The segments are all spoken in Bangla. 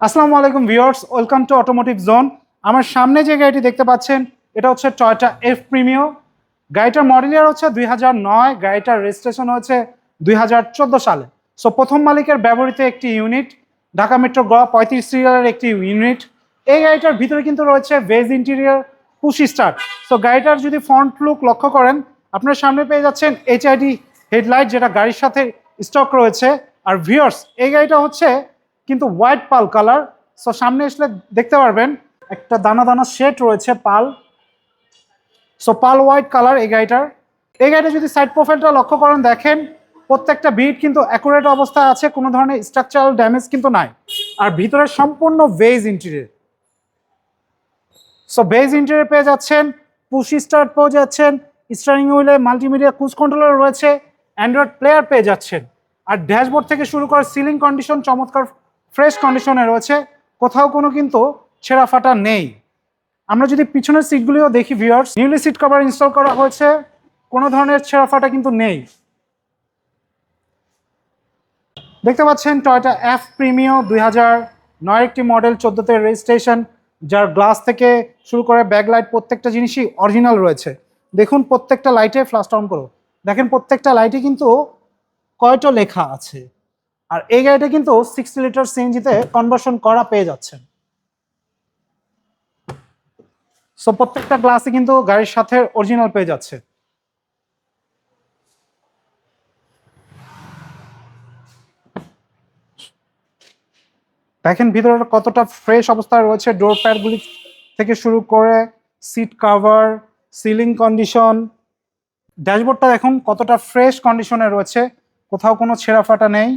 আসসালামু আলাইকুম viewers, welcome to automotive zone. আমার সামনে যে গাড়িটি দেখতে পাচ্ছেন এটা হচ্ছে টয়োটা এফ প্রিমিও। গাড়িটার মডেল ইয়ার হচ্ছে 2009, গাড়িটার রেজিস্ট্রেশন হচ্ছে 2014 সালে। সো প্রথম মালিকের ব্যবহৃত একটি ইউনিট, ঢাকা মেট্রো গ 35 সিরিয়ালের একটি ইউনিট। এই গাড়িটার ভিতরে কিন্তু রয়েছে veg interior, push start. So গাড়িটার যদি ফ্রন্ট লুক লক্ষ্য করেন, আপনার সামনে পেয়ে যাচ্ছেন এইচআইডি হেডলাইট, যেটা গাড়ির সাথে স্টক রয়েছে। আর ভিউয়ার্স, এই গাড়িটা হচ্ছে কিন্তু হোয়াইট পাল কালার। সো সামনে আসলে দেখতে পারবেন একটা দানা দানা শেড রয়েছে পাল। সো পাল হোয়াইট কালার এই গাড়িটার। এই গাড়িটা যদি সাইড প্রোফাইলটা লক্ষ্য করেন, দেখেন প্রত্যেকটা বিট কিন্তু অ্যাকুরেট অবস্থায় আছে, কোনো ধরনের স্ট্রাকচারাল ড্যামেজ কিন্তু নাই। আর ভিতরে সম্পূর্ণ beige interior. So beige interior পেয়ে যাচ্ছেন, পুশ স্টার্ট পেয়ে যাচ্ছেন, স্টিয়ারিং হুইলে মাল্টিমিডিয়া ক্রুজ কন্ট্রোলার রয়েছে, অ্যান্ড্রয়েড প্লেয়ার পেয়ে যাচ্ছেন। আর ড্যাশবোর্ড থেকে শুরু করে সিলিং কন্ডিশন চমৎকার ফ্রেশ কন্ডিশনে রয়েছে, কোথাও কোনো কিন্তু ছেঁড়া ফাটা নেই। আমরা যদি পিছনের সিটগুলিও দেখি viewers, newly seat cover install করা হয়েছে, কোনো ধরনের ছেঁড়া ফাটা কিন্তু নেই। দেখতে পাচ্ছেন টয়োটা এফ প্রিমিও 2009 একটি মডেল, 14তে রেজিস্ট্রেশন, যার গ্লাস থেকে শুরু করে ব্যাকলাইট প্রত্যেকটা জিনিসই অরিজিনাল রয়েছে। দেখুন প্রত্যেকটা লাইটে ফ্ল্যাশ অন করো, দেখেন প্রত্যেকটা লাইটে কিন্তু কয়টো লেখা আছে। আর এই গাড়িটা কিন্তু 60 লিটার সিএনজিতে কনভার্সন করা পেয়ে যাচ্ছেন। সো প্রত্যেকটা গ্লাসে কিন্তু গাড়ির সাথে অরিজিনাল পেয়ে যাচ্ছে। দেখেন ভিতরে কতটা ফ্রেশ অবস্থায় রয়েছে, ডোর প্যাডগুলি থেকে শুরু করে সিট কভার, সিলিং কন্ডিশন, ড্যাশবোর্ডটা দেখুন কতটা ফ্রেশ কন্ডিশনে রয়েছে, কোথাও কোনো ছেঁড়া ফাটা নেই।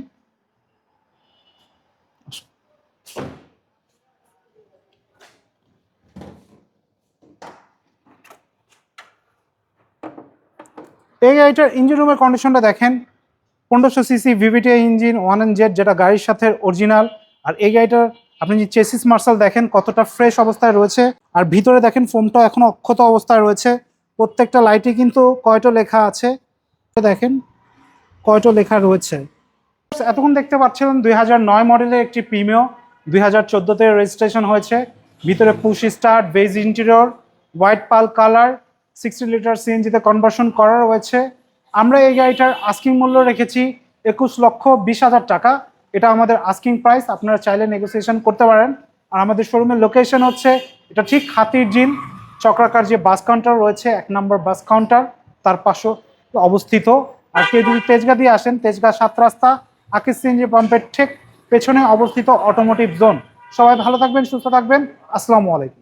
এই গাড়িটার ইঞ্জিন রুমের কন্ডিশনটা দেখেন, 1500 সিসি ভিভিটি ইঞ্জিন 1NZ, যেটা গাড়ির সাথে অরিজিনাল। আর এই গাড়িটার আপনি যে চেসিস মার্শাল দেখেন কতটা ফ্রেশ অবস্থায় রয়েছে। আর ভিতরে দেখেন ফোমটা এখনো অক্ষত অবস্থায় রয়েছে। প্রত্যেকটা লাইটে কিন্তু কয়টো লেখা আছে, দেখেন কয়টো লেখা রয়েছে। এতক্ষণ দেখতে পাচ্ছিলেন 2009 মডেলের একটি প্রিমিও, 2014তে রেজিস্ট্রেশন হয়েছে। ভিতরে push start, beige interior, white পাল কালার, 60 লিটার সিএনজিতে কনভার্সন করা রয়েছে। আমরা এই গাড়িটার আস্কিং মূল্য রেখেছি 21,20,000 টাকা। এটা আমাদের আস্কিং প্রাইস, আপনারা চাইলে নেগোসিয়েশন করতে পারেন। আর আমাদের শোরুমের লোকেশন হচ্ছে এটা ঠিক হাতির ঝিল চক্রাকার যে বাস কাউন্টার রয়েছে, 1 নম্বর বাস কাউন্টার, তার পাশে অবস্থিত। আর কেউ যদি তেজগাঁ দিয়ে আসেন, তেজগাঁ 7 রাস্তা আকিজ সিএনজি পাম্পের ঠিক পেছনে অবস্থিত অটোমোটিভ জোন। সবাই ভালো থাকবেন, সুস্থ থাকবেন। আসসালামু আলাইকুম।